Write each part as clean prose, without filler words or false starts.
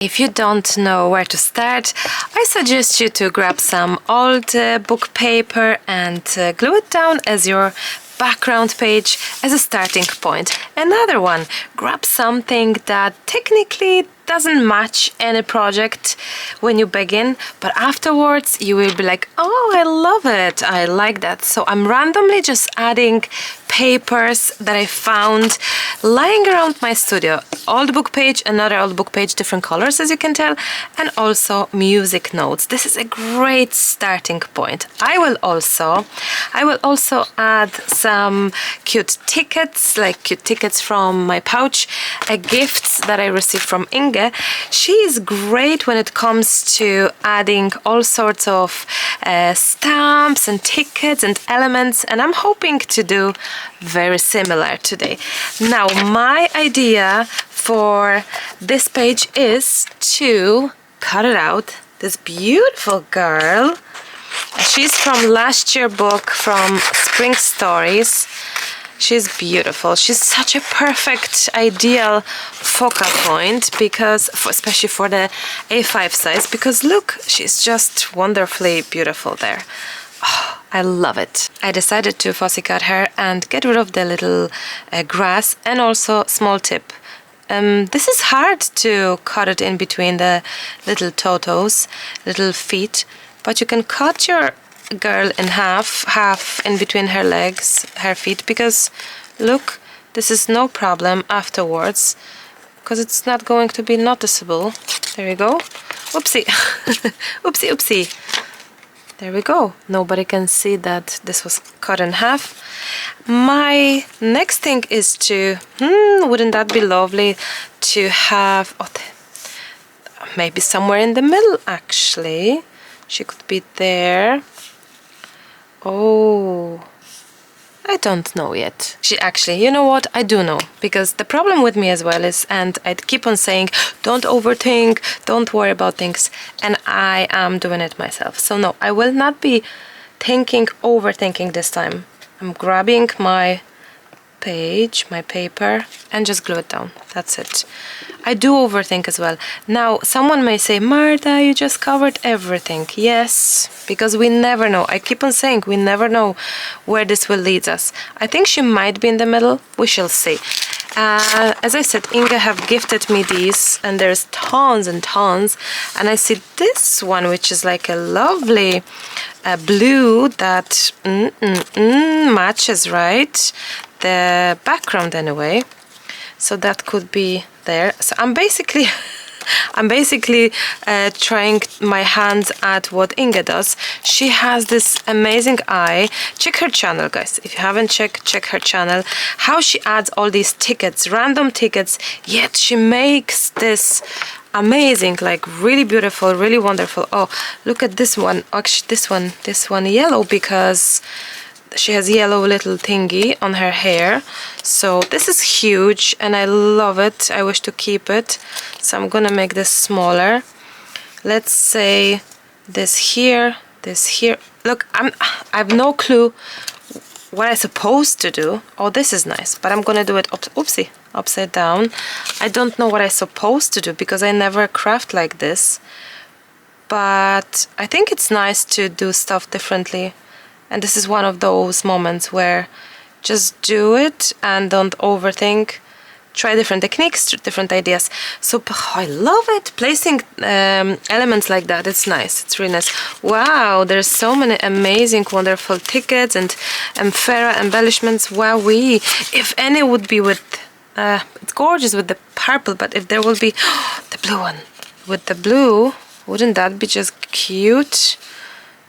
If you don't know where to start, I suggest you to grab some old book paper and glue it down as your background page as a starting point. Another one, grab something that technically doesn't match any project when you begin, but afterwards you will be like, oh, I love it, I like that. So I'm randomly just adding papers that I found lying around my studio. Old book page, another old book page, different colors as you can tell, and also music notes. This is a great starting point. I will also add some cute tickets, like cute tickets from my pouch, gifts that I received from Inge. She is great when it comes to adding all sorts of stamps and tickets and elements, and I'm hoping to do very similar today. Now, my idea for this page is to cut it out. This beautiful girl. She's from last year's book from Spring Stories. She's beautiful. She's such a perfect, ideal focal point because, especially for the A5 size, because look, she's just wonderfully beautiful there. Oh, I love it. I decided to fussy cut her and get rid of the little grass and also small tip. This is hard to cut it in between the little toes, little feet, but you can cut your girl in half in between her legs, her feet, because look, this is no problem afterwards because it's not going to be noticeable. There you go. Oopsie. Oopsie, oopsie. There we go. Nobody can see that this was cut in half. My next thing is to, wouldn't that be lovely to have, maybe somewhere in the middle actually. She could be there. Oh, I don't know yet. You know what? I do know, because the problem with me as well is, and I keep on saying, don't overthink, don't worry about things, and I am doing it myself. So no, I will not be overthinking this time. I'm grabbing my page, my paper, and just glue it down. That's it. I do overthink as well. Now, someone may say, Marta, you just covered everything. Yes, because we never know. I keep on saying we never know where this will lead us. I think she might be in the middle. We shall see. As I said, Inge have gifted me these, and there's tons and tons. And I see this one, which is like a lovely blue that matches, right? The background anyway. So that could be there. So I'm basically trying my hands at what Inge does. She has this amazing eye. Check her channel, guys. If you haven't check her channel. How she adds all these tickets, random tickets, yet she makes this amazing, like really beautiful, really wonderful. Oh, look at this one. Actually, this one yellow, because she has yellow little thingy on her hair. So this is huge and I love it. I wish to keep it. So I'm gonna make this smaller. Let's say this here, this here. Look, I have no clue what I'm supposed to do. Oh, this is nice, but I'm gonna do it upside down. I don't know what I'm supposed to do because I never craft like this. But I think it's nice to do stuff differently. And this is one of those moments where just do it and don't overthink. Try different techniques, different ideas. So I love it. Placing elements like that, it's nice. It's really nice. Wow, there's so many amazing, wonderful tickets and Amphera embellishments. Wowee. If any would be with, it's gorgeous with the purple, but if there will be the blue one with the blue, wouldn't that be just cute?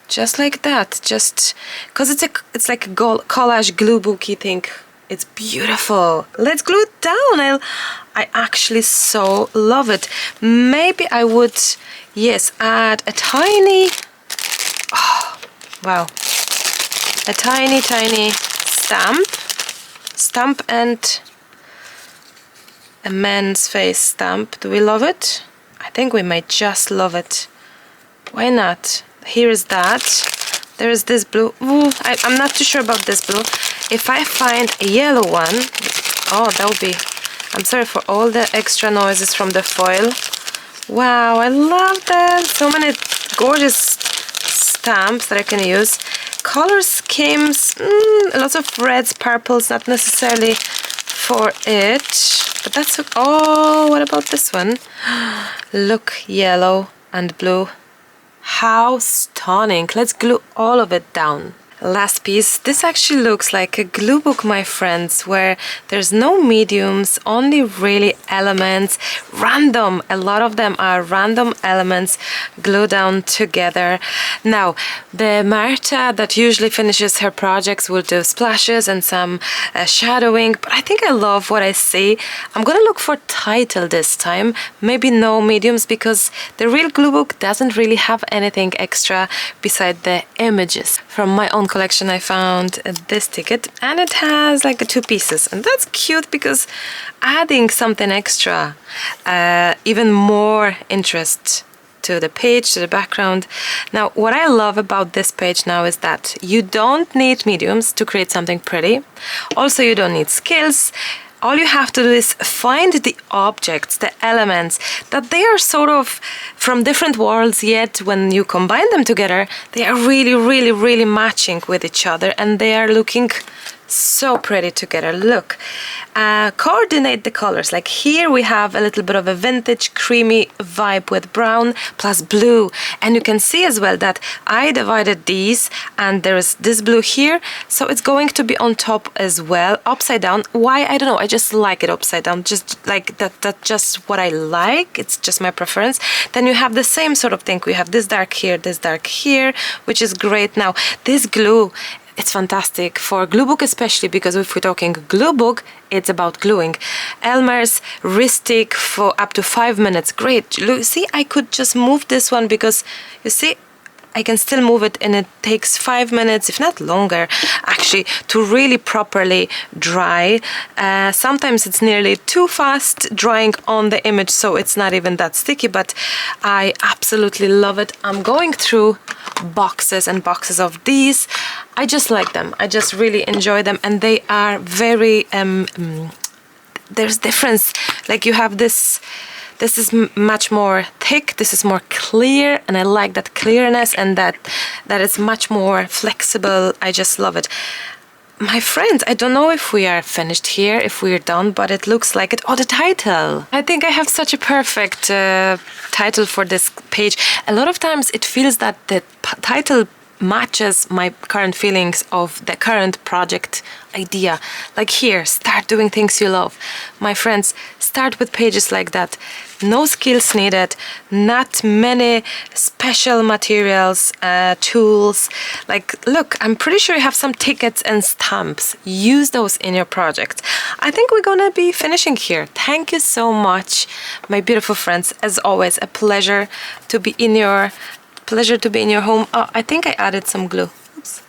Just like that, just because it's like a collage glue booky thing. It's beautiful. Let's glue it down. I actually so love it. Maybe I would, yes, add a tiny, oh, wow, a tiny stamp and a man's face stamp. Do we love it? I think we might just love it. Why not? Here is that. There is this blue. Ooh, I'm not too sure about this blue. If I find a yellow one, oh, that would be, I'm sorry for all the extra noises from the foil. Wow, I love that. So many gorgeous stamps that I can use. Color schemes, lots of reds, purples, not necessarily for it, but that's, oh, what about this one? Look, yellow and blue. How stunning. Let's glue all of it down. Last piece. This actually looks like a glue book, my friends, where there's no mediums, only really elements, random. A lot of them are random elements glued down together. Now, the Marta that usually finishes her projects will do splashes and some shadowing, but I think I love what I see. I'm gonna look for title this time, maybe no mediums, because the real glue book doesn't really have anything extra beside the images. From my own collection I found this ticket, and it has like 2 pieces, and that's cute because adding something extra, even more interest to the page, to the background. Now, what I love about this page now is that you don't need mediums to create something pretty. Also, you don't need skills. All you have to do is find the objects, the elements, that they are sort of from different worlds, yet when you combine them together, they are really, really, really matching with each other, and they are looking so pretty together. Look, coordinate the colors. Like here we have a little bit of a vintage creamy vibe with brown plus blue, and you can see as well that I divided these, and there is this blue here, so it's going to be on top as well, upside down. Why? I don't know, I just like it upside down, just like that's just what I like, it's just my preference. Then you have the same sort of thing, we have this dark here, which is great. Now this glue, it's fantastic for glue book, especially because if we're talking glue book, it's about gluing. Elmer's wrist stick for up to 5 minutes. Great. Look, see, I could just move this one because you see, I can still move it, and it takes 5 minutes, if not longer, actually, to really properly dry. Sometimes it's nearly too fast drying on the image, so it's not even that sticky, but I absolutely love it. I'm going through boxes and boxes of these. I just like them. I just really enjoy them, and they are very, there's difference. Like you have this is much more thick, this is more clear, and I like that clearness, and that it's much more flexible. I just love it. My friends, I don't know if we are finished here, if we're done, but it looks like it. Oh, the title! I think I have such a perfect title for this page. A lot of times it feels that the title matches my current feelings of the current project idea. Like here, start doing things you love. My friends, start with pages like that. No skills needed, not many special materials, tools. Like, look, I'm pretty sure you have some tickets and stamps. Use those in your project. I think we're gonna be finishing here. Thank you so much, my beautiful friends. As always, a pleasure to be in your home. Oh, I think I added some glue. Oops.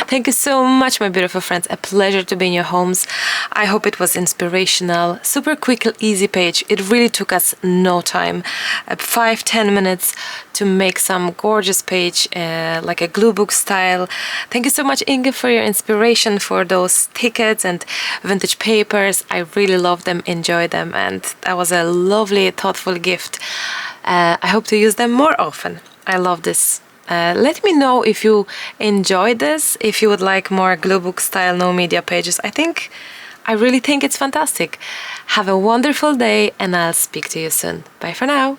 Thank you so much, my beautiful friends. A pleasure to be in your homes. I hope it was inspirational. Super quick, easy page. It really took us no time. 5-10 minutes to make some gorgeous page, like a glue book style. Thank you so much, Inge, for your inspiration for those tickets and vintage papers. I really love them, enjoy them, and that was a lovely, thoughtful gift. I hope to use them more often. I love this. Let me know if you enjoyed this, if you would like more glue book style no media pages. I really think it's fantastic. Have a wonderful day, and I'll speak to you soon. Bye for now.